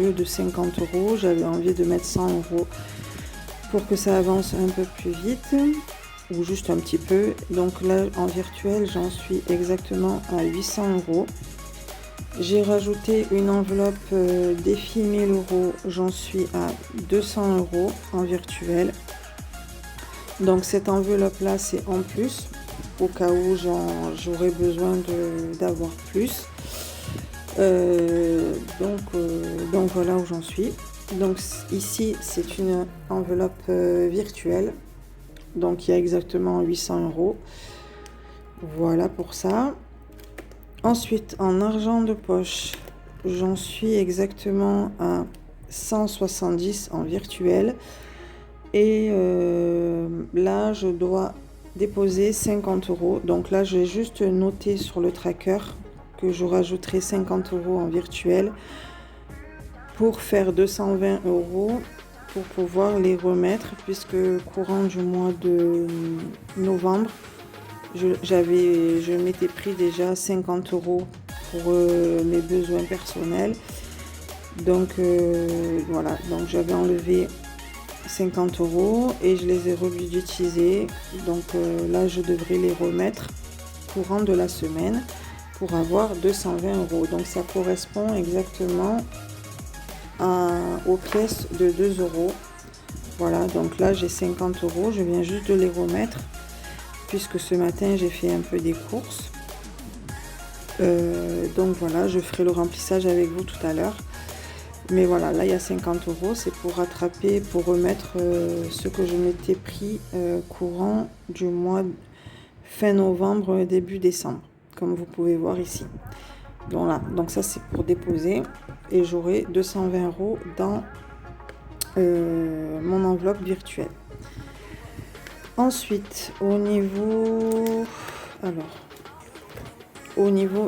lieu de 50 €, j'avais envie de mettre 100 € pour que ça avance un peu plus vite, ou juste un petit peu. Donc là, en virtuel, j'en suis exactement à 800 €. J'ai rajouté une enveloppe défi 1000 €, j'en suis à 200 € en virtuel. Donc cette enveloppe là, c'est en plus, au cas où j'aurais besoin d'avoir plus. Donc voilà où j'en suis. Donc ici, c'est une enveloppe virtuelle. Donc il y a exactement 800 €. Voilà pour ça. Ensuite, en argent de poche, j'en suis exactement à 170 en virtuel. Et là, je dois déposer 50 €. Donc là, j'ai juste noté sur le tracker que je rajouterai 50 € en virtuel pour faire 220 € pour pouvoir les remettre, puisque courant du mois de novembre, je m'étais pris déjà 50 € pour mes besoins personnels. Donc voilà, donc j'avais enlevé 50 € et je les ai rebudgétisés. Donc là, je devrais les remettre courant de la semaine pour avoir 220 €. Donc ça correspond exactement aux pièces de 2 €. Voilà, donc là j'ai 50 €, je viens juste de les remettre puisque ce matin j'ai fait un peu des courses. Donc voilà, je ferai le remplissage avec vous tout à l'heure. Mais voilà, là il y a 50 €, c'est pour rattraper, pour remettre ce que je m'étais pris courant du mois fin novembre, début décembre, comme vous pouvez voir ici. Voilà, donc ça c'est pour déposer et j'aurai 220 € dans mon enveloppe virtuelle. Ensuite, au niveau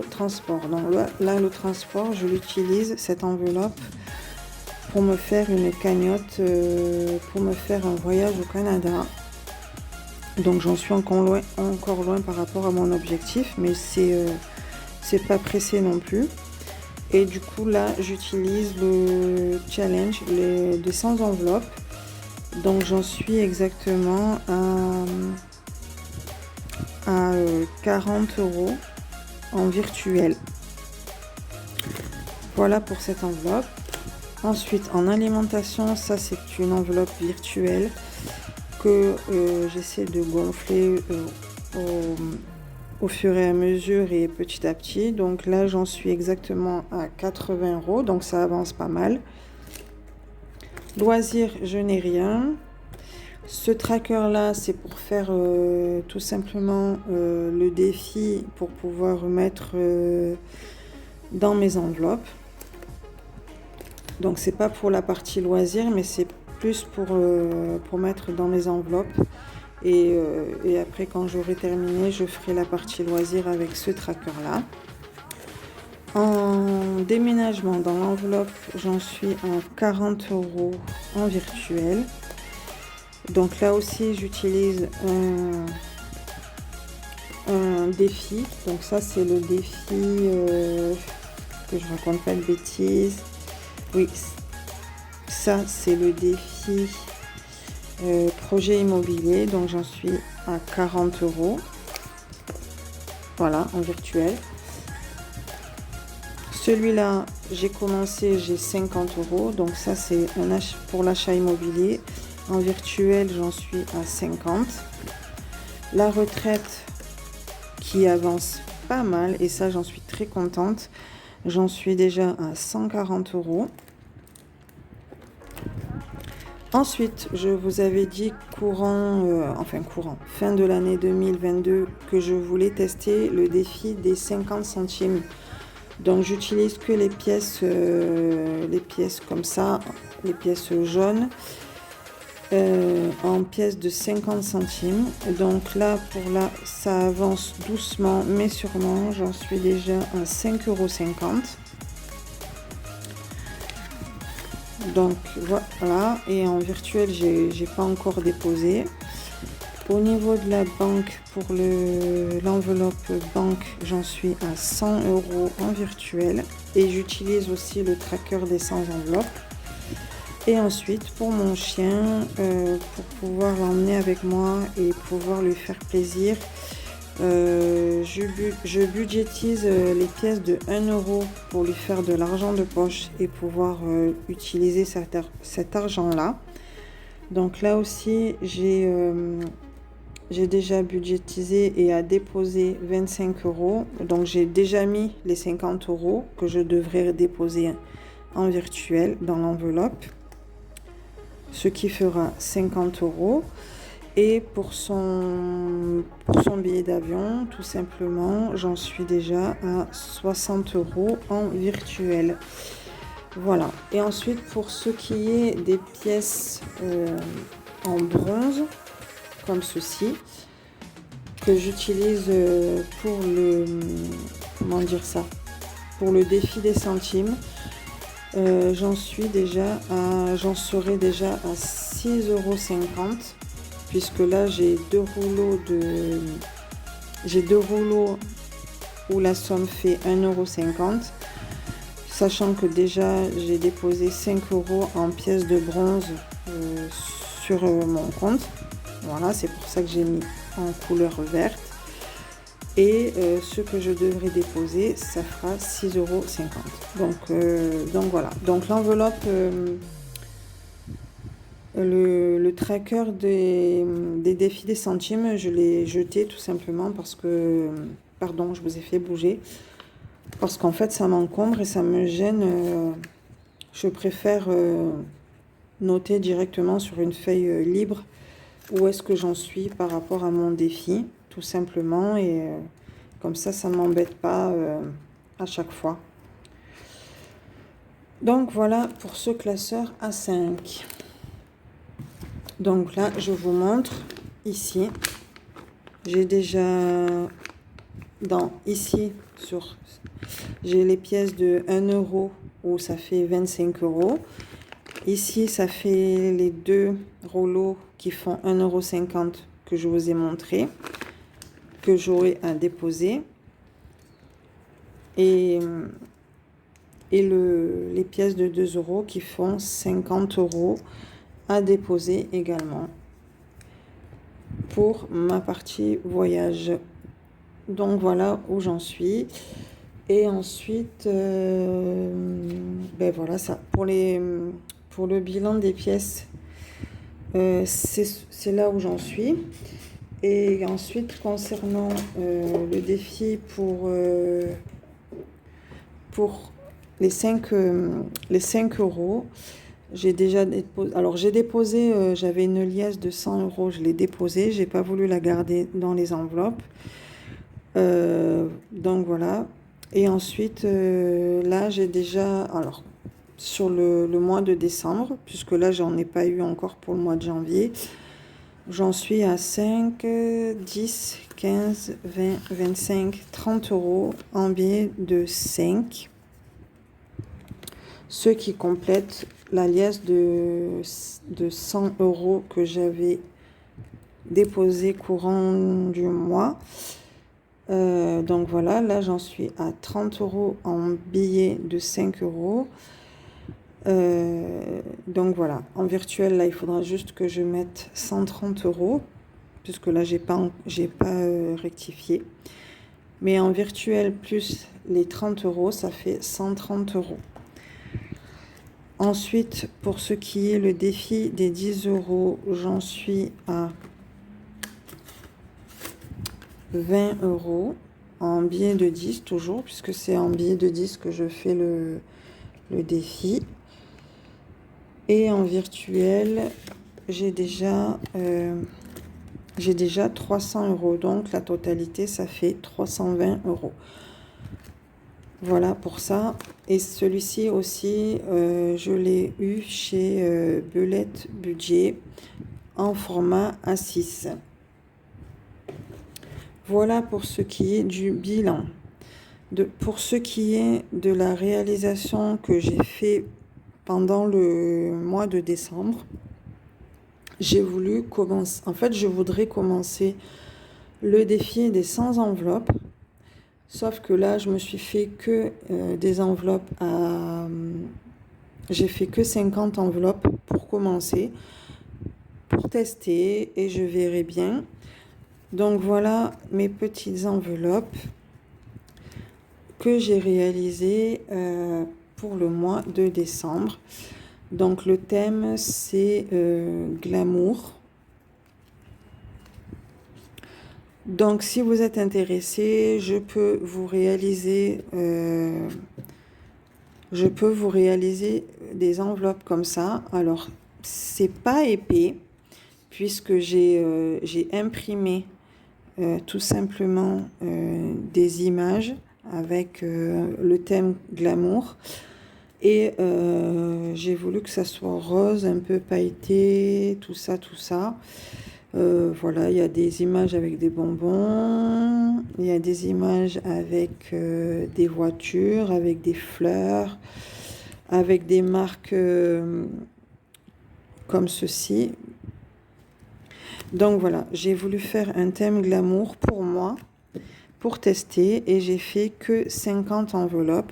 transport, donc là le transport, je l'utilise, cette enveloppe, pour me faire une cagnotte, pour me faire un voyage au Canada. Donc j'en suis encore loin par rapport à mon objectif, mais c'est pas pressé non plus. Et du coup là, j'utilise le challenge des 100 enveloppes. Donc j'en suis exactement à 40 € en virtuel. Voilà pour cette enveloppe. Ensuite, en alimentation, ça c'est une enveloppe virtuelle que j'essaie de gonfler au fur et à mesure et petit à petit. Donc là, j'en suis exactement à 80 €, donc ça avance pas mal. Loisirs, je n'ai rien. Ce tracker là, c'est pour faire tout simplement le défi pour pouvoir mettre dans mes enveloppes. Donc c'est pas pour la partie loisirs, mais c'est plus pour mettre dans mes enveloppes. Et après, quand j'aurai terminé, je ferai la partie loisirs avec ce tracker là. En déménagement, dans l'enveloppe, j'en suis à 40 € en virtuel. Donc là aussi, j'utilise un défi. Donc ça, c'est le défi que je raconte pas de bêtises. Oui, ça, c'est le défi projet immobilier. Donc j'en suis à 40 €. Voilà, en virtuel. Celui-là, j'ai commencé, j'ai 50 €. Donc ça, c'est pour l'achat immobilier. En virtuel, j'en suis à 50. La retraite qui avance pas mal, et ça, j'en suis très contente. J'en suis déjà à 140 €. Ensuite, je vous avais dit fin de l'année 2022, que je voulais tester le défi des 50 centimes. Donc j'utilise que les pièces comme ça, les pièces jaunes, en pièces de 50 centimes. Donc là, ça avance doucement mais sûrement. J'en suis déjà à 5,50 €. Donc voilà, et en virtuel, j'ai pas encore déposé. Au niveau de la banque, pour l'enveloppe banque, j'en suis à 100 € en virtuel. Et j'utilise aussi le tracker des 100 enveloppes. Et ensuite, pour mon chien, pour pouvoir l'emmener avec moi et pouvoir lui faire plaisir, je budgétise les pièces de 1 € pour lui faire de l'argent de poche et pouvoir utiliser cet argent-là. Donc là aussi, j'ai déjà budgétisé et à déposer 25 €. Donc j'ai déjà mis les 50 € que je devrais déposer en virtuel dans l'enveloppe, ce qui fera 50 €. Et pour son billet d'avion, tout simplement, j'en suis déjà à 60 € en virtuel. Voilà. Et ensuite, pour ce qui est des pièces en bronze, comme ceci, que j'utilise pour comment dire ça, pour le défi des centimes, j'en serai déjà à 6,50 €. Puisque là j'ai deux rouleaux où la somme fait 1,50 €, sachant que déjà j'ai déposé 5 € en pièces de bronze sur mon compte. Voilà, c'est pour ça que j'ai mis en couleur verte. Et ce que je devrais déposer, ça fera 6,50 €. Donc voilà. Donc l'enveloppe, le tracker des défis des centimes, je l'ai jeté tout simplement parce que, pardon, je vous ai fait bouger, parce qu'en fait ça m'encombre et ça me gêne. Je préfère noter directement sur une feuille libre où est-ce que j'en suis par rapport à mon défi, tout simplement, et comme ça ne m'embête pas à chaque fois. Donc voilà pour ce classeur A5. Donc là, je vous montre ici. J'ai déjà j'ai les pièces de 1 € où ça fait 25 €. Ici, ça fait les deux rouleaux qui font 1,50 € que je vous ai montré, que j'aurai à déposer. Et les pièces de 2 € qui font 50 € à déposer également pour ma partie voyage. Donc voilà où j'en suis. Et ensuite, ben voilà ça. Pour le bilan des pièces, c'est là où j'en suis. Et ensuite, concernant le défi pour les 5 €, j'ai déjà déposé. Alors j'ai déposé, j'avais une liasse de 100 €, je l'ai déposée, j'ai pas voulu la garder dans les enveloppes. Donc voilà. Et ensuite, là j'ai déjà, alors sur le mois de décembre, puisque là j'en ai pas eu encore pour le mois de janvier, j'en suis à 5, 10, 15, 20, 25, 30 € en billets de 5. Ce qui complète la liasse de 100 € que j'avais déposé courant du mois. Donc voilà, là j'en suis à 30 € en billets de 5 €. Donc voilà, en virtuel, là il faudra juste que je mette 130 €, puisque là j'ai pas rectifié. Mais en virtuel plus les 30 €, ça fait 130 €. Ensuite, pour ce qui est le défi des 10 €, j'en suis à 20 € en billet de 10 toujours, puisque c'est en billet de 10 que je fais le défi. Et en virtuel, j'ai déjà 300 €. Donc la totalité, ça fait 320 €. Voilà pour ça. Et celui-ci aussi, je l'ai eu chez Belette Budget en format A6. Voilà pour ce qui est du bilan. Pour ce qui est de la réalisation que j'ai fait pendant le mois de décembre, j'ai voulu commencer. En fait, je voudrais commencer le défi des 100 enveloppes. Sauf que là, je me suis fait que des enveloppes à... J'ai fait que 50 enveloppes pour commencer, pour tester, et je verrai bien. Donc voilà mes petites enveloppes que j'ai réalisées pour le mois de décembre. Donc le thème, c'est glamour. Donc si vous êtes intéressé, je peux vous réaliser des enveloppes comme ça. Alors c'est pas épais puisque j'ai imprimé tout simplement des images avec le thème glamour. Et j'ai voulu que ça soit rose, un peu pailleté, tout ça, tout ça. Voilà, il y a des images avec des bonbons, il y a des images avec des voitures, avec des fleurs, avec des marques comme ceci. Donc voilà, j'ai voulu faire un thème glamour pour moi, pour tester, et j'ai fait que 50 enveloppes.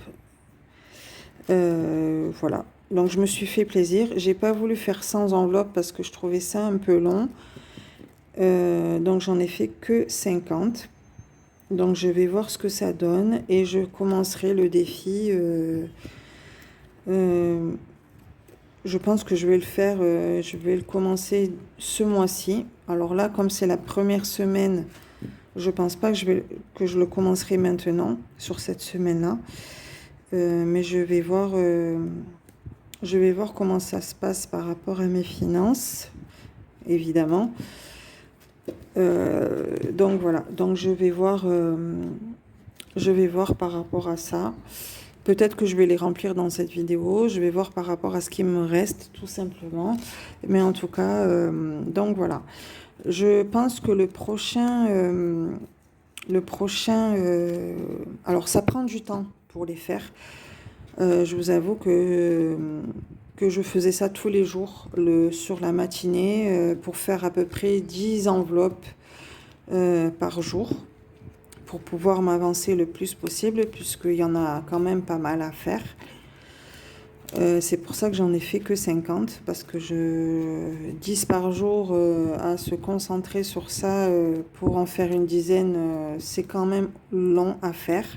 Voilà, donc je me suis fait plaisir. J'ai pas voulu faire 100 enveloppes parce que je trouvais ça un peu long. Donc j'en ai fait que 50. Donc je vais voir ce que ça donne et je commencerai le défi. Je pense que je vais le faire, je vais le commencer ce mois-ci. Alors là, comme c'est la première semaine, je pense pas que je le commencerai maintenant, sur cette semaine-là. Mais je vais voir comment ça se passe par rapport à mes finances, évidemment. Donc voilà, donc je vais voir par rapport à ça. Peut-être que je vais les remplir dans cette vidéo. Je vais voir par rapport à ce qui me reste, tout simplement. Mais en tout cas, donc voilà. Je pense que le prochain, alors ça prend du temps pour les faire. Je vous avoue que je faisais ça tous les jours, sur la matinée, pour faire à peu près 10 enveloppes par jour, pour pouvoir m'avancer le plus possible, puisqu'il y en a quand même pas mal à faire. C'est pour ça que j'en ai fait que 50, parce que 10 par jour, à se concentrer sur ça pour en faire une dizaine, c'est quand même long à faire.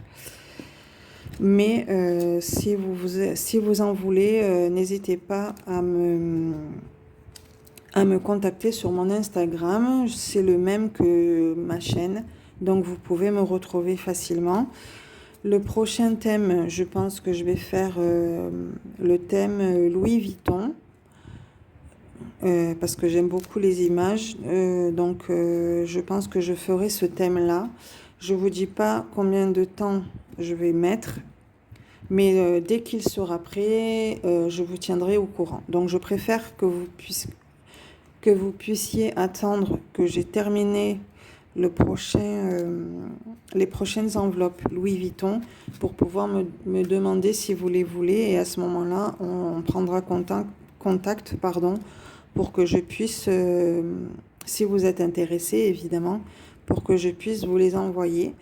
Mais si vous en voulez, n'hésitez pas à me contacter sur mon Instagram. C'est le même que ma chaîne, donc vous pouvez me retrouver facilement. Le prochain thème, je pense que je vais faire le thème Louis Vuitton, parce que j'aime beaucoup les images. Donc je pense que je ferai ce thème-là. Je ne vous dis pas combien de temps je vais mettre, mais dès qu'il sera prêt, je vous tiendrai au courant. Donc je préfère que vous puissiez attendre que j'ai terminé les prochaines enveloppes Louis Vuitton pour pouvoir me demander si vous les voulez, et à ce moment-là, on prendra contact, pour que je puisse, si vous êtes intéressé évidemment, pour que je puisse vous les envoyer.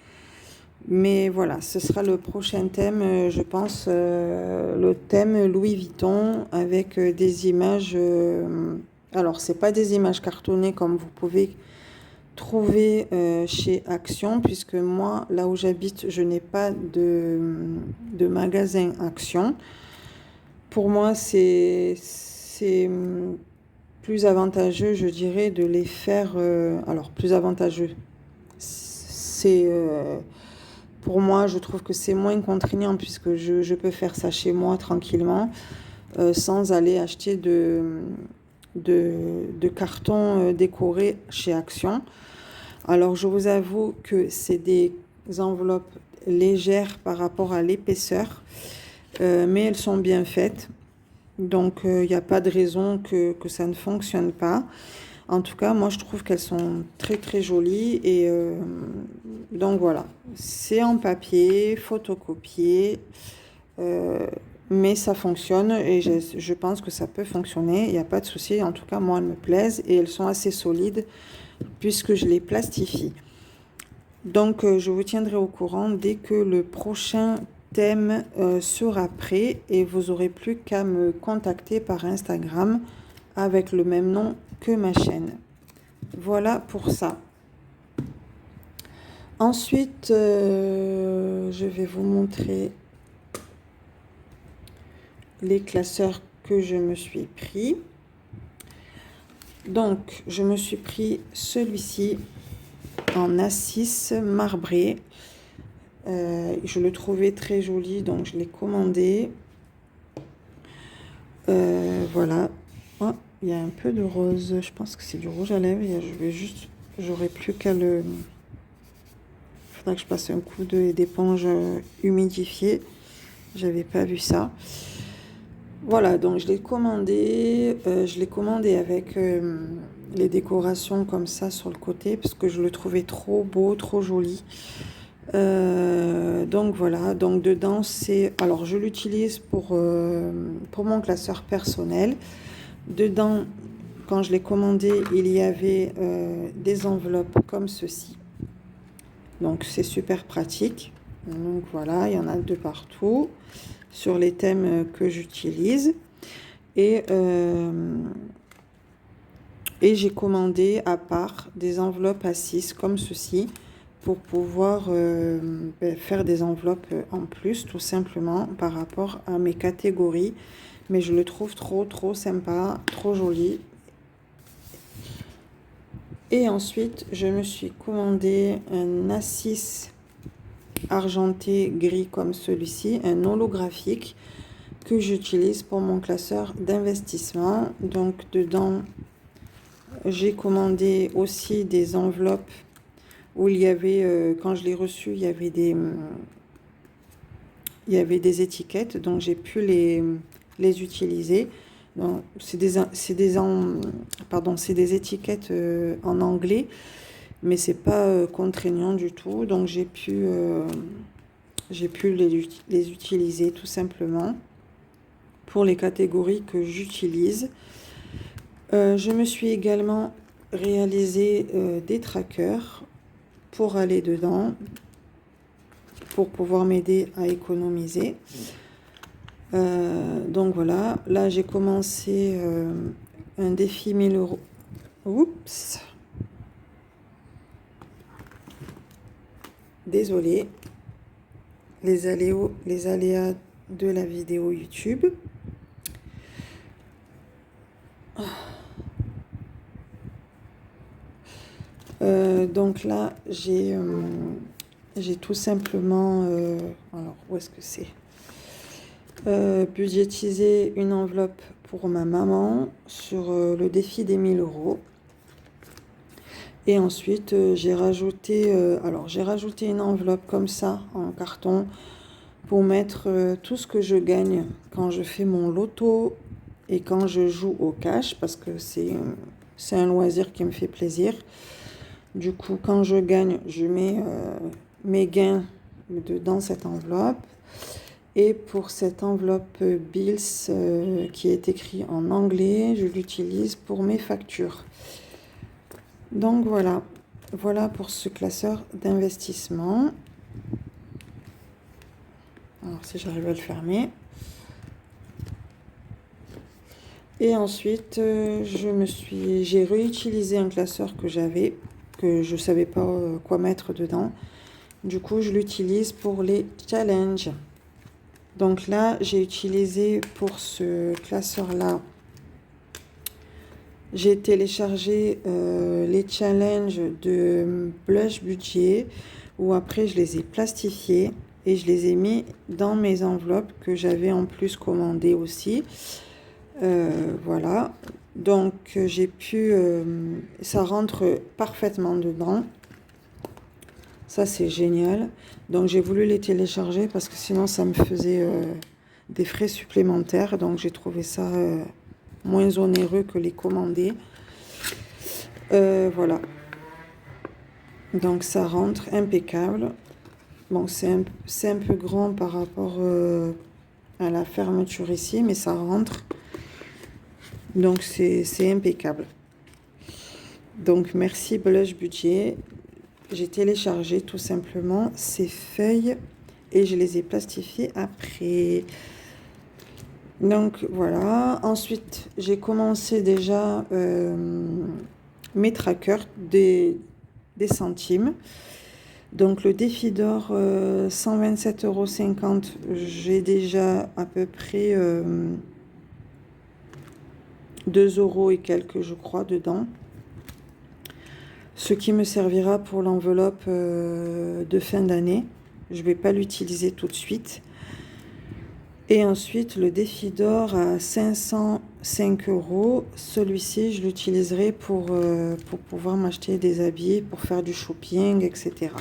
Mais voilà, ce sera le prochain thème, je pense, le thème Louis Vuitton avec des images. Alors, c'est pas des images cartonnées comme vous pouvez trouver chez Action, puisque moi, là où j'habite, je n'ai pas de magasin Action. Pour moi, c'est plus avantageux, je dirais, de les faire. Alors, plus avantageux. Pour moi, je trouve que c'est moins contraignant, puisque je peux faire ça chez moi tranquillement, sans aller acheter de cartons décorés chez Action. Alors, je vous avoue que c'est des enveloppes légères par rapport à l'épaisseur, mais elles sont bien faites. Donc, il n'y a pas de raison que ça ne fonctionne pas. En tout cas, moi, je trouve qu'elles sont très, très jolies. Et donc, voilà. C'est en papier, photocopié. mais ça fonctionne et je pense que ça peut fonctionner. Il n'y a pas de souci. En tout cas, moi, elles me plaisent et elles sont assez solides puisque je les plastifie. Donc, je vous tiendrai au courant dès que le prochain thème sera prêt et vous aurez plus qu'à me contacter par Instagram avec le même nom que ma chaîne. Voilà pour ça. Ensuite, je vais vous montrer les classeurs que je me suis pris. Donc, je me suis pris celui-ci en A6 marbré. Je le trouvais très joli, donc je l'ai commandé. Voilà. Oh, il y a un peu de rose. Je pense que c'est du rouge à lèvres. J'aurais plus qu'à le... Il faudra que je passe un coup d'éponge humidifiée. J'avais pas vu ça. Voilà, donc je l'ai commandé. Je l'ai commandé avec les décorations comme ça sur le côté parce que je le trouvais trop beau, trop joli. Donc voilà, donc dedans c'est... Alors je l'utilise pour mon classeur personnel. Dedans, quand je l'ai commandé, il y avait des enveloppes comme ceci. Donc c'est super pratique. Donc voilà, il y en a de partout sur les thèmes que j'utilise. Et j'ai commandé à part des enveloppes à 6 comme ceci pour pouvoir faire des enveloppes en plus tout simplement par rapport à mes catégories. Mais je le trouve trop sympa, trop joli. Et ensuite, je me suis commandé un A6 argenté gris comme celui-ci, un holographique que j'utilise pour mon classeur d'investissement. Donc dedans, j'ai commandé aussi des enveloppes où il y avait, quand je l'ai reçu, il y avait des étiquettes, donc j'ai pu les utiliser. C'est des étiquettes en anglais, mais c'est pas contraignant du tout, donc j'ai pu les utiliser tout simplement pour les catégories que j'utilise. Je me suis également réalisé des trackers pour aller dedans, pour pouvoir m'aider à économiser. Donc voilà, là j'ai commencé un défi 1000 euros. Oups. Désolée. Les aléas de la vidéo YouTube. Donc là, j'ai tout simplement... alors, où est-ce que c'est budgétisé une enveloppe pour ma maman sur le défi des 1000 euros. Et ensuite, j'ai rajouté une enveloppe comme ça, en carton, pour mettre tout ce que je gagne quand je fais mon loto et quand je joue au cash, parce que c'est un loisir qui me fait plaisir. Du coup, quand je gagne, je mets mes gains dans cette enveloppe. Et pour cette enveloppe Bills qui est écrit en anglais, je l'utilise pour mes factures. Donc voilà, voilà pour ce classeur d'investissement. Alors si j'arrive à le fermer. Et ensuite, j'ai réutilisé un classeur que j'avais, que je ne savais pas quoi mettre dedans. Du coup, je l'utilise pour les challenges. Donc là, j'ai utilisé pour ce classeur-là, j'ai téléchargé les challenges de Blush Budget, où après je les ai plastifiés et je les ai mis dans mes enveloppes que j'avais en plus commandées aussi. Voilà, donc j'ai pu, ça rentre parfaitement dedans. Ça c'est génial. Donc j'ai voulu les télécharger parce que sinon ça me faisait des frais supplémentaires. Donc j'ai trouvé ça moins onéreux que les commander. Voilà. Donc ça rentre impeccable. Bon, c'est un peu grand par rapport à la fermeture ici, mais ça rentre. Donc, c'est impeccable. Donc, merci Blush Budget. J'ai téléchargé tout simplement ces feuilles et je les ai plastifiées après. Donc, voilà. Ensuite, j'ai commencé déjà mes trackers des centimes. Donc, le défi d'or, 127,50 €. J'ai déjà à peu près 2 € et quelques, je crois, dedans. Ce qui me servira pour l'enveloppe de fin d'année. Je ne vais pas l'utiliser tout de suite. Et ensuite, le défi d'or à 505 €. Celui-ci, je l'utiliserai pour pouvoir m'acheter des habits, pour faire du shopping, etc.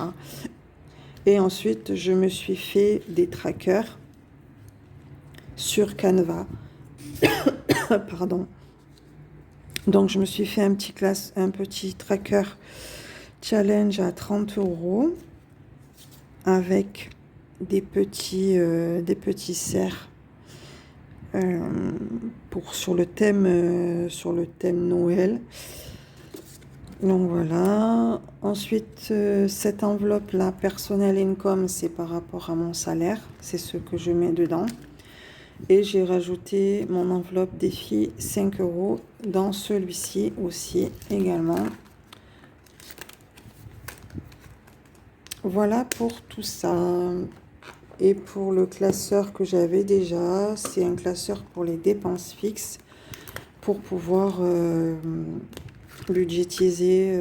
Et ensuite, je me suis fait des trackers sur Canva. Pardon. Donc, je me suis fait un petit tracker challenge à 30 € avec des petits cerfs sur le thème Noël. Donc voilà. Ensuite, cette enveloppe là, personnel income, c'est par rapport à mon salaire, c'est ce que je mets dedans. Et j'ai rajouté mon enveloppe défi 5 € dans celui-ci aussi également. Voilà pour tout ça. Et pour le classeur que j'avais déjà, c'est un classeur pour les dépenses fixes pour pouvoir budgétiser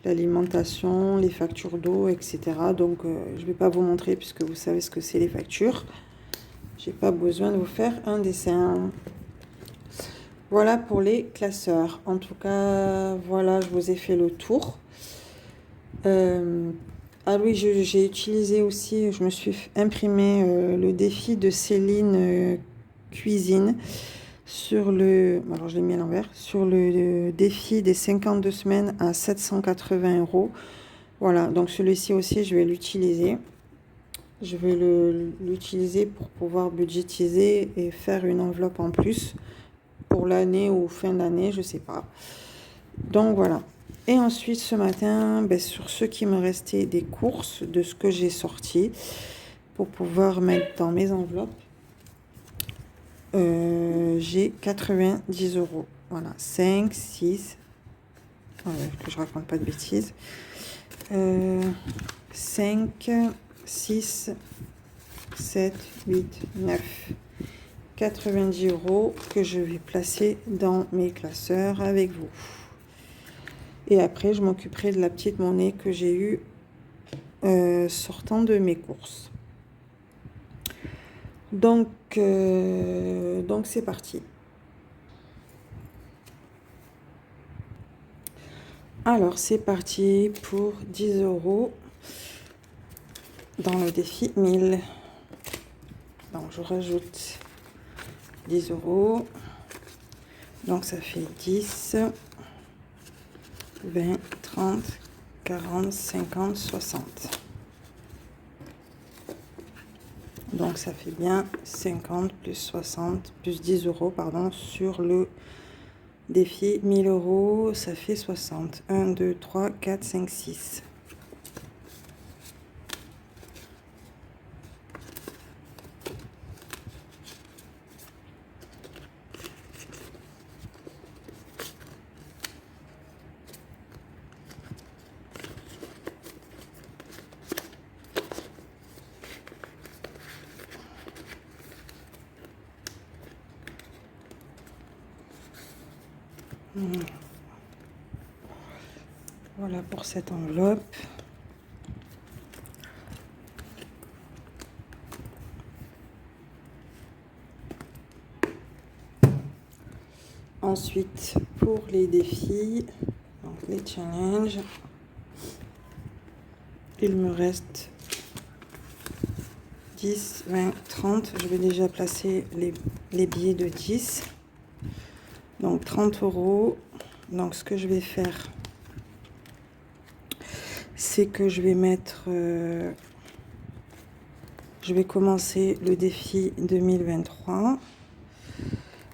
l'alimentation, les factures d'eau, etc. Donc, je ne vais pas vous montrer puisque vous savez ce que c'est les factures. J'ai pas besoin de vous faire un dessin. Voilà pour les classeurs. En tout cas, voilà, je vous ai fait le tour. Ah oui, j'ai utilisé aussi, je me suis imprimé le défi de Céline Cuisine sur alors je l'ai mis à l'envers, sur le défi des 52 semaines à 780 €. Voilà, donc celui-ci aussi, je vais l'utiliser. Je vais l'utiliser pour pouvoir budgétiser et faire une enveloppe en plus pour l'année ou fin d'année, je sais pas. Donc voilà. Et ensuite ce matin, sur ce qui me restait des courses, de ce que j'ai sorti, pour pouvoir mettre dans mes enveloppes, j'ai 90 €. Voilà, 5, 6, que je raconte pas de bêtises. 5, 6, 7, 8, 9, 90 € que je vais placer dans mes classeurs avec vous. Et après, je m'occuperai de la petite monnaie que j'ai eue sortant de mes courses. Donc c'est parti. Alors, c'est parti pour 10 € dans le défi 1000. Donc, je rajoute 10 €. Donc, ça fait 10, 20, 30, 40, 50, 60. Donc, ça fait bien 50 plus 60 plus 10 € pardon, sur le défi 1000 €. Ça fait 60. 1, 2, 3, 4, 5, 6. Voilà pour cette enveloppe. Ensuite, pour les défis, donc les challenges, il me reste 10, 20, 30. Je vais déjà placer les billets de 10. Donc 30 €. Donc ce que je vais faire, c'est que je vais mettre... je vais commencer le défi 2023.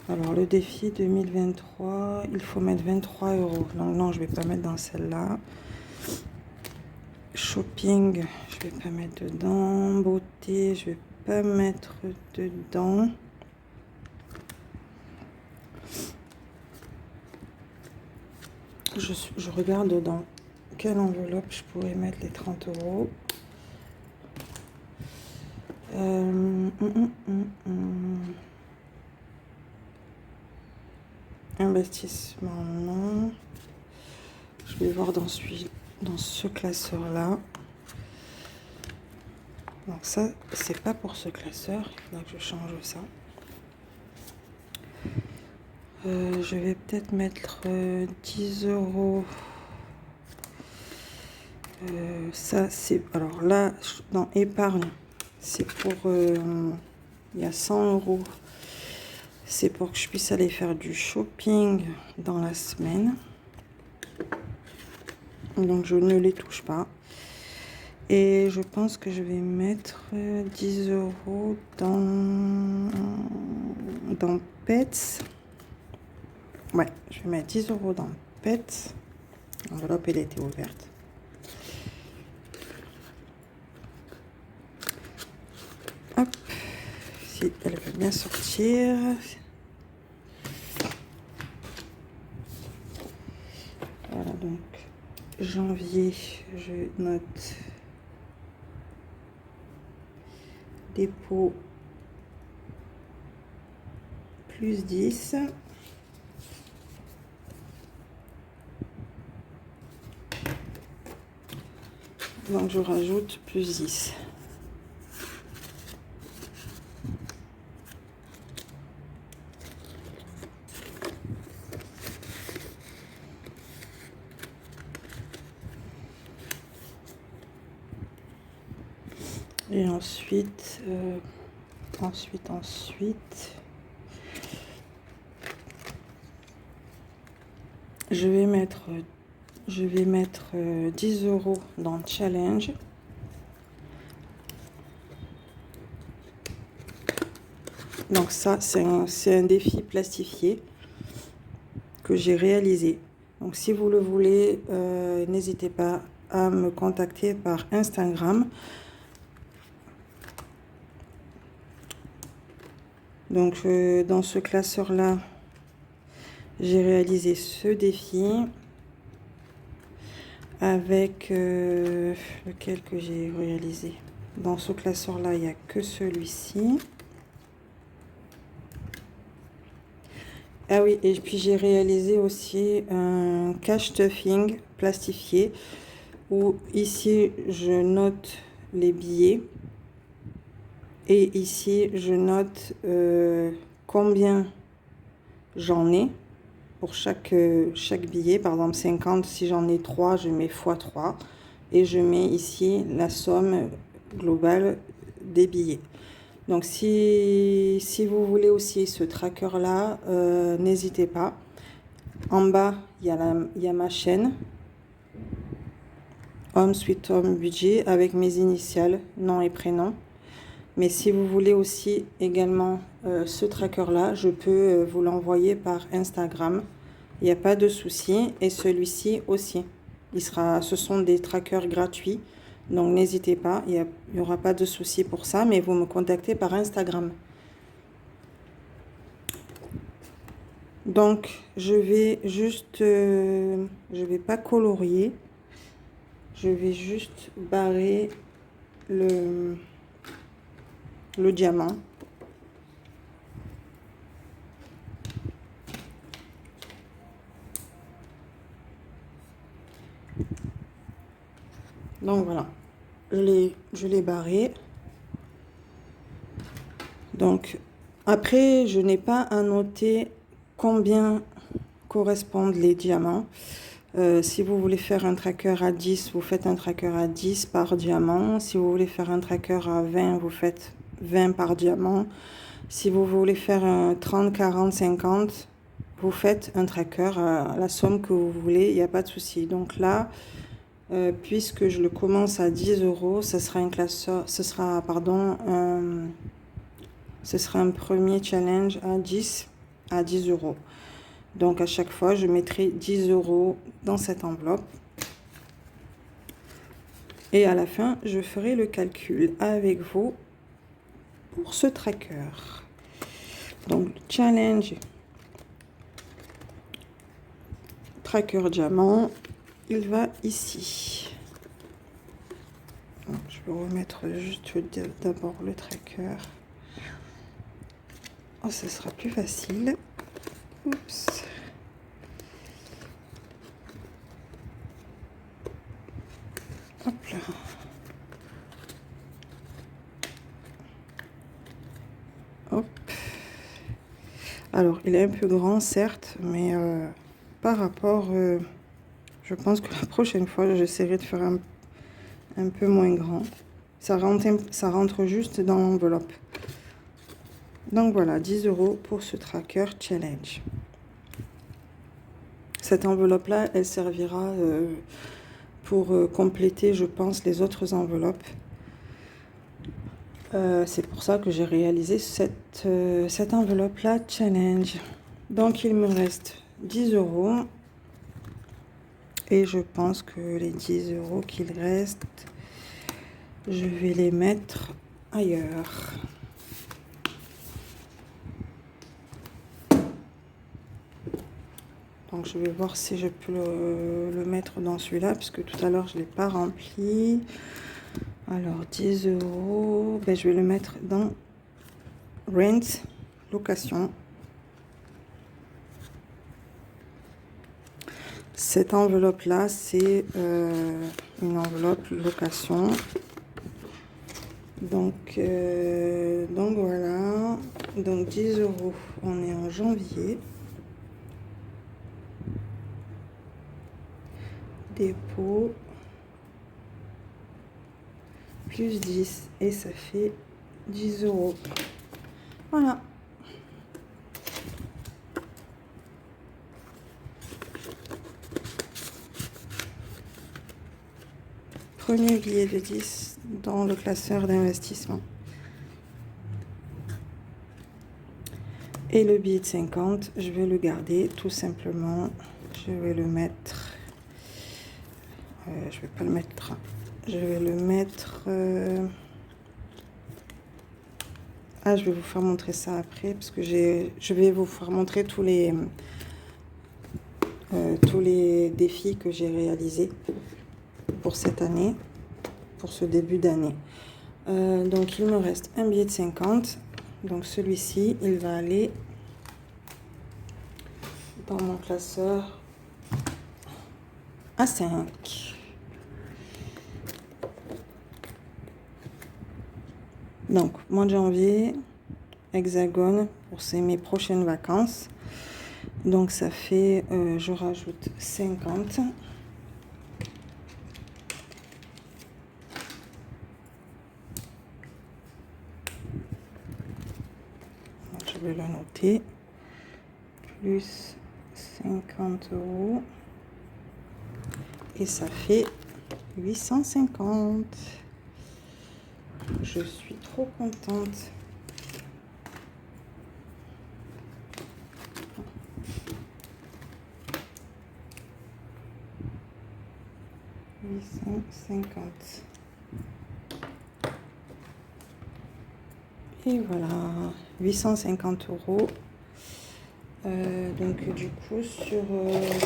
Alors, le défi 2023, il faut mettre 23 euros. Donc, non, je ne vais pas mettre dans celle-là. Shopping, je ne vais pas mettre dedans. Beauté, je ne vais pas mettre dedans. Je regarde dans quelle enveloppe je pourrais mettre les 30 euros. Investissement, non. Je vais voir dans ce classeur-là. Donc ça, c'est pas pour ce classeur. Il faudra que je change ça. Je vais peut-être mettre 10 euros. Ça, c'est... Alors là, dans épargne, c'est pour... il y a 100 euros. C'est pour que je puisse aller faire du shopping dans la semaine. Donc, je ne les touche pas. Et je pense que je vais mettre 10 euros dans Pets. Ouais, je vais mettre 10 euros dans Pets. L'enveloppe, elle était ouverte. Hop, si elle veut bien sortir. Voilà, donc janvier, je note dépôt plus 10. Donc je rajoute plus 10. Et ensuite, je vais mettre 10 euros dans Challenge. Donc ça, c'est un défi plastifié que j'ai réalisé. Donc si vous le voulez, n'hésitez pas à me contacter par Instagram. Donc dans ce classeur-là, j'ai réalisé ce défi avec lequel que j'ai réalisé. Dans ce classeur-là, il n'y a que celui-ci. Ah oui, et puis j'ai réalisé aussi un cash stuffing plastifié où ici je note les billets. Et ici, je note combien j'en ai pour chaque billet. Par exemple, 50, si j'en ai 3, je mets x3. Et je mets ici la somme globale des billets. Donc, si vous voulez aussi ce tracker-là, n'hésitez pas. En bas, il y a ma chaîne. Home Sweet Home Budget avec mes initiales, nom et prénom. Mais si vous voulez aussi également ce tracker-là, je peux vous l'envoyer par Instagram. Il n'y a pas de souci. Et celui-ci aussi. Ce sont des trackers gratuits. Donc n'hésitez pas. Il n'y aura pas de souci pour ça. Mais vous me contactez par Instagram. Donc je vais juste... je ne vais pas colorier. Je vais juste barrer le diamant. Donc voilà, je l'ai barré. Donc après, je n'ai pas à noter combien correspondent les diamants. Si vous voulez faire un tracker à 10, vous faites un tracker à 10 par diamant. Si vous voulez faire un tracker à 20, vous faites 20 par diamant. Si vous voulez faire un 30, 40, 50, vous faites un tracker à la somme que vous voulez, il n'y a pas de souci. Donc là, puisque je le commence à 10 euros, ce sera un classeur, ce sera un premier challenge à 10 euros. Donc à chaque fois, je mettrai 10 euros dans cette enveloppe. Et à la fin, je ferai le calcul avec vous pour ce tracker. Donc, challenge tracker diamant, il va ici. Donc, je vais remettre juste d'abord le tracker. Oh, ce sera plus facile. Oups. Hop là. Hop. Alors, il est un peu grand, certes, mais par rapport, je pense que la prochaine fois, j'essaierai de faire un peu moins grand. Ça rentre juste dans l'enveloppe. Donc voilà, 10 euros pour ce tracker challenge. Cette enveloppe-là, elle servira pour compléter, je pense, les autres enveloppes. C'est pour ça que j'ai réalisé cette enveloppe-là challenge. Donc il me reste 10 euros. Et je pense que les 10 euros qu'il reste, je vais les mettre ailleurs. Donc je vais voir si je peux le mettre dans celui-là, puisque tout à l'heure je ne l'ai pas rempli. Alors 10 euros, ben, je vais le mettre dans Rent, location. Cette enveloppe-là, c'est une enveloppe location. Donc voilà. Donc 10 euros, on est en janvier. Dépôt. Plus 10. Et ça fait 10 euros. Voilà. Premier billet de 10 dans le classeur d'investissement. Et le billet de 50, je vais le garder tout simplement. Je vais le mettre... je vais pas le mettre... Je vais le mettre... Ah, je vais vous faire montrer ça après, parce que je vais vous faire montrer tous les défis que j'ai réalisés pour cette année, pour ce début d'année. Donc, il me reste un billet de 50. Donc, celui-ci, il va aller dans mon classeur à 5. Donc, mois de janvier, Hexagone, pour mes prochaines vacances. Donc, ça fait, je rajoute 50. Je vais le noter. Plus 50 euros. Et ça fait 850. Je suis trop contente. Et voilà, 850 euros. Donc du coup, sur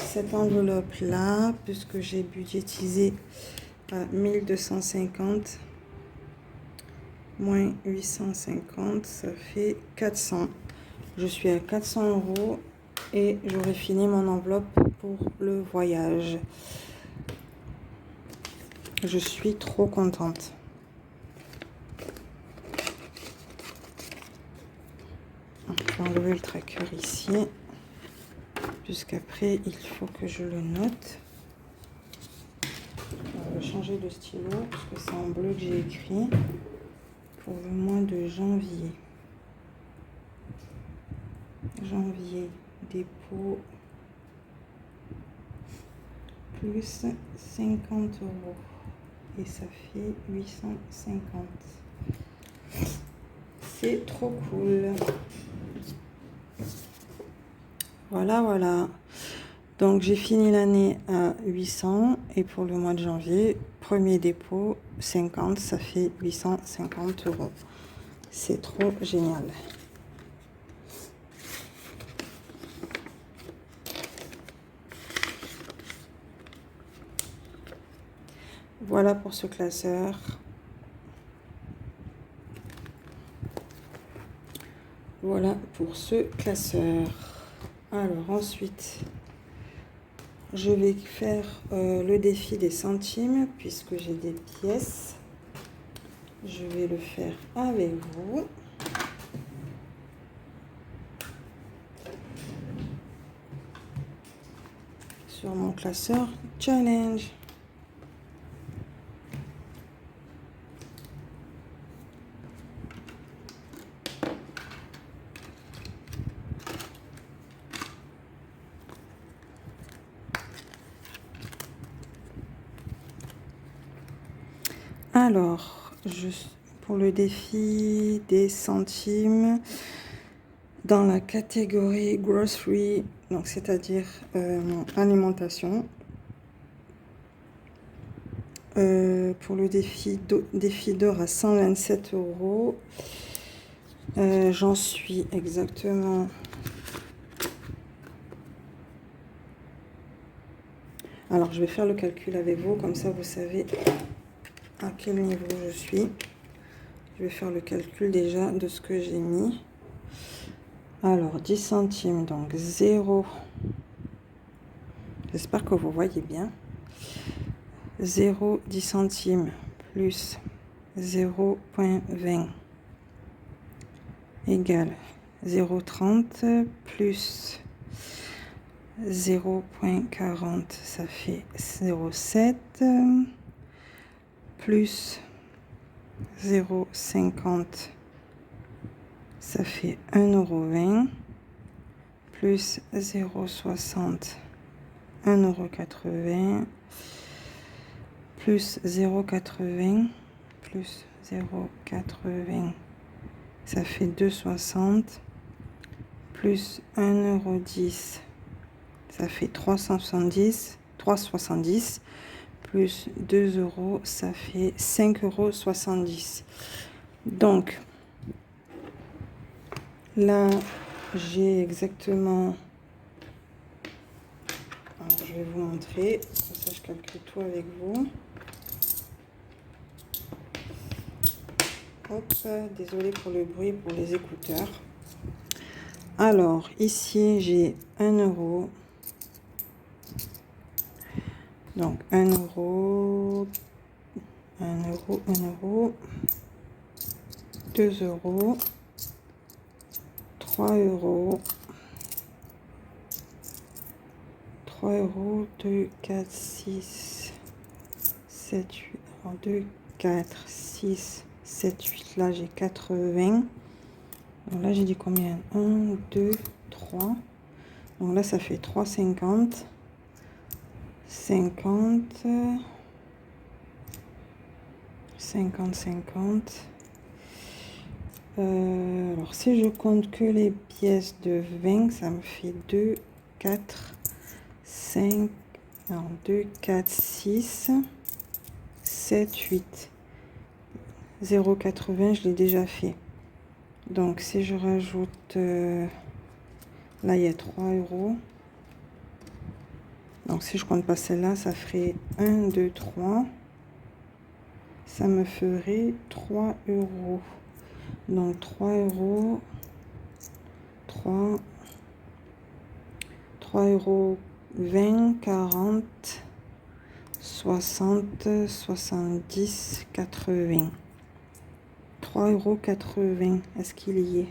cette enveloppe-là, puisque j'ai budgétisé à 1250, moins 850, ça fait 400. Je suis à 400 euros et j'aurai fini mon enveloppe pour le voyage. Je suis trop contente. Je vais enlever le tracker ici, puisqu'après il faut que je le note. Je vais changer de stylo, parce que c'est en bleu que j'ai écrit, pour le mois de janvier. Janvier, dépôt, plus 50 euros. Et ça fait 850. C'est trop cool. Voilà, voilà. Donc, j'ai fini l'année à 800. Et pour le mois de janvier, premier dépôt, 50. Ça fait 850 euros. C'est trop génial. Voilà pour ce classeur. Voilà pour ce classeur. Alors ensuite, je vais faire le défi des centimes puisque j'ai des pièces. Je vais le faire avec vous. Sur mon classeur challenge. Alors, pour le défi des centimes, dans la catégorie grocery, donc c'est-à-dire alimentation, pour le défi d'or à 127 euros, j'en suis exactement... Alors, je vais faire le calcul avec vous, comme ça vous savez à quel niveau je suis. Je vais faire le calcul déjà de ce que j'ai mis. Alors, 10 centimes, donc 0. J'espère que vous voyez bien. 0, 10 centimes plus 0,20 égale 0,30 plus 0,40, ça fait 0,7 plus 0,50, ça fait 1,20 € plus 0,60, 1,80 € plus 0,80 plus 0,80, ça fait 2,60 plus 1,10 €, ça fait 3,70 plus 2 €, ça fait 5,70 €. Donc là, j'ai exactement... Alors, je vais vous montrer, comme ça je calcule tout avec vous. Hop, désolé pour le bruit pour les écouteurs. Alors, ici, j'ai 1 €. Donc, 1 €, 1 €, 1 €, 2 €, 3 €, 3 €, 2, 4, 6, 7, 8, 2, 4, 6, 7, 8, là j'ai 80. Donc là j'ai dit combien? 1, 2, 3. Donc là ça fait 3,50. 50, 50, 50. Alors si je compte que les pièces de 20, ça me fait 2, 4, 5, non, 2, 4, 6, 7, 8. 0,80, je l'ai déjà fait. Donc, si je rajoute... là, il y a 3 €. Donc, si je compte pas celle-là, ça ferait 1, 2, 3. Ça me ferait 3 €. Donc, 3 €. 3 €, 20, 40, 60, 70, 80. 3,80 €. Est-ce qu'il y est?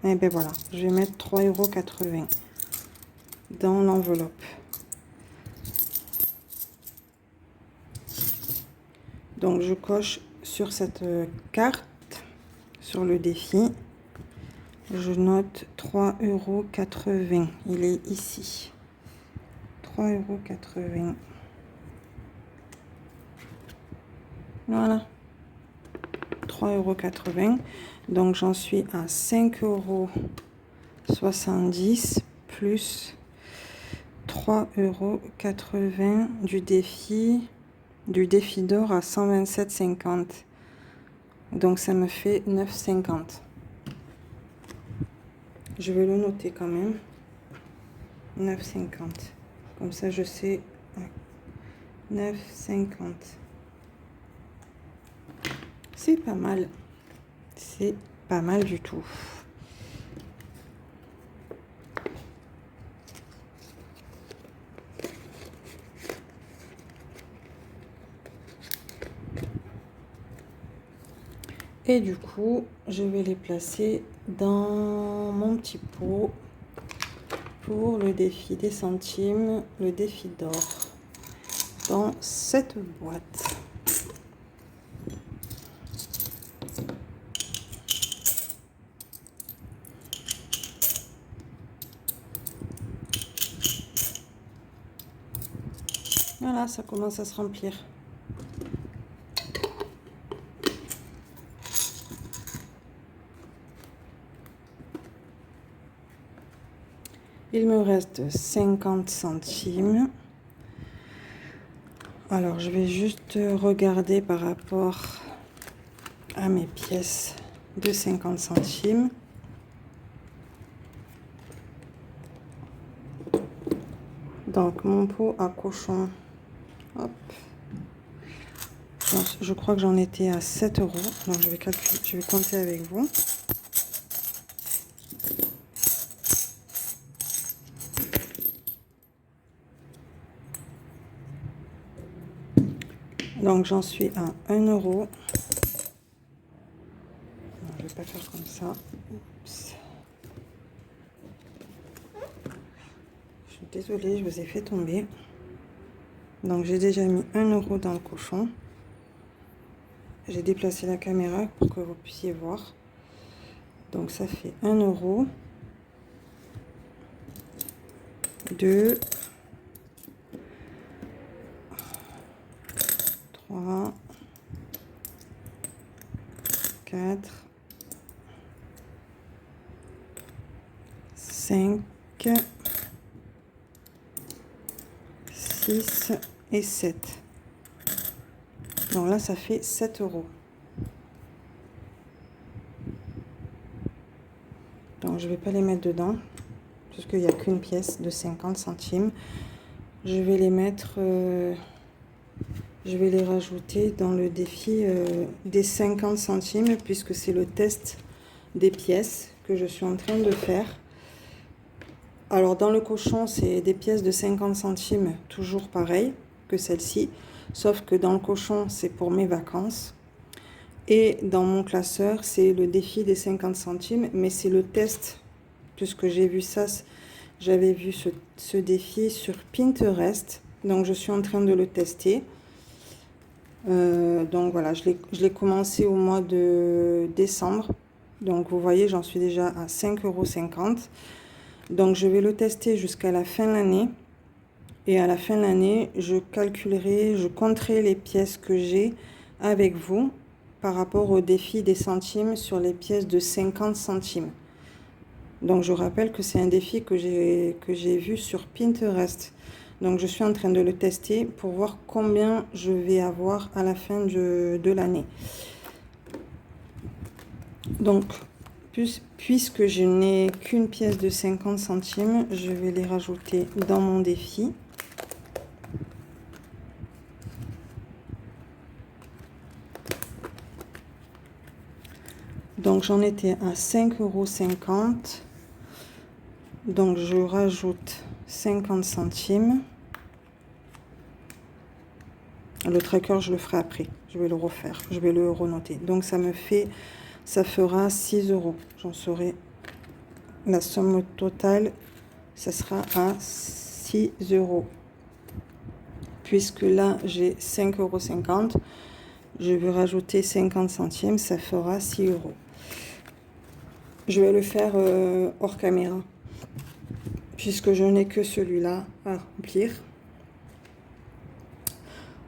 Eh bien voilà, je vais mettre 3,80 € dans l'enveloppe. Donc je coche sur cette carte, sur le défi, je note 3,80 €. Il est ici. 3,80 €. Voilà. 3,80 €. Donc j'en suis à 5,70 € plus 3,80 € du défi d'or à 127,50 €. Donc ça me fait 9,50 €. Je vais le noter quand même. 9,50 €. Comme ça je sais. 9,50 €. C'est pas mal. C'est pas mal du tout. Et du coup, je vais les placer dans mon petit pot pour le défi des centimes, le défi d'or, dans cette boîte. Voilà, ça commence à se remplir. Il me reste 50 centimes. Alors, je vais juste regarder par rapport à mes pièces de 50 centimes. Donc, mon pot à cochon, hop. Je crois que j'en étais à 7 €. Donc, je vais calculer, je vais compter avec vous. Donc, j'en suis à 1 €. Non, je ne vais pas faire comme ça. Oups. Je suis désolée, je vous ai fait tomber. Donc, j'ai déjà mis 1 € dans le cochon. J'ai déplacé la caméra pour que vous puissiez voir. Donc, ça fait 1 €. 2, 3, 4, 5, 6 et 7. Donc là, ça fait 7 €. Donc, je ne vais pas les mettre dedans, puisqu'il n'y a qu'une pièce de 50 centimes. Je vais les mettre, je vais les rajouter dans le défi des 50 centimes, puisque c'est le test des pièces que je suis en train de faire. Alors, dans le cochon, c'est des pièces de 50 centimes, toujours pareil que celle-ci, sauf que dans le cochon, c'est pour mes vacances. Et dans mon classeur, c'est le défi des 50 centimes, mais c'est le test, puisque j'ai vu ça, j'avais vu ce défi sur Pinterest, donc je suis en train de le tester. Donc voilà, je l'ai commencé au mois de décembre, donc vous voyez, j'en suis déjà à 5,50 €. Donc je vais le tester jusqu'à la fin de l'année, et à la fin de l'année, je calculerai, je compterai les pièces que j'ai avec vous, par rapport au défi des centimes sur les pièces de 50 centimes. Donc, je rappelle que c'est un défi que j'ai vu sur Pinterest. Donc, je suis en train de le tester pour voir combien je vais avoir à la fin de l'année. Donc, puisque je n'ai qu'une pièce de 50 centimes, je vais les rajouter dans mon défi. Donc, j'en étais à 5,50 €. Donc, je rajoute 50 centimes. Le tracker, je le ferai après. Je vais le refaire. Je vais le renoter. Donc, ça fera 6 €. J'en saurai la somme totale. Ça sera à 6 €. Puisque là, j'ai 5,50 €. Je vais rajouter 50 centimes. Ça fera 6 €. Je vais le faire hors caméra, puisque je n'ai que celui-là à remplir.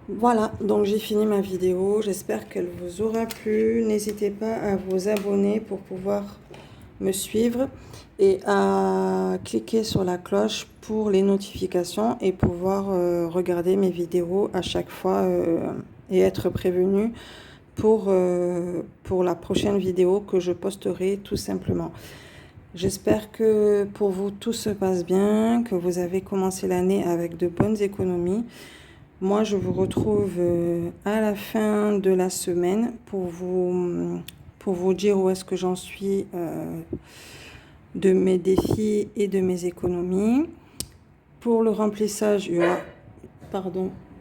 Voilà, donc j'ai fini ma vidéo. J'espère qu'elle vous aura plu. N'hésitez pas à vous abonner pour pouvoir me suivre et à cliquer sur la cloche pour les notifications et pouvoir regarder mes vidéos à chaque fois et être prévenu pour la prochaine vidéo que je posterai tout simplement. J'espère que pour vous tout se passe bien, que vous avez commencé l'année avec de bonnes économies. Moi, je vous retrouve à la fin de la semaine pour vous dire où est-ce que j'en suis de mes défis et de mes économies. Pour le remplissage, il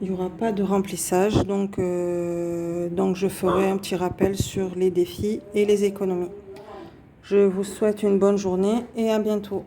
y aura pas de remplissage, donc je ferai un petit rappel sur les défis et les économies. Je vous souhaite une bonne journée et à bientôt.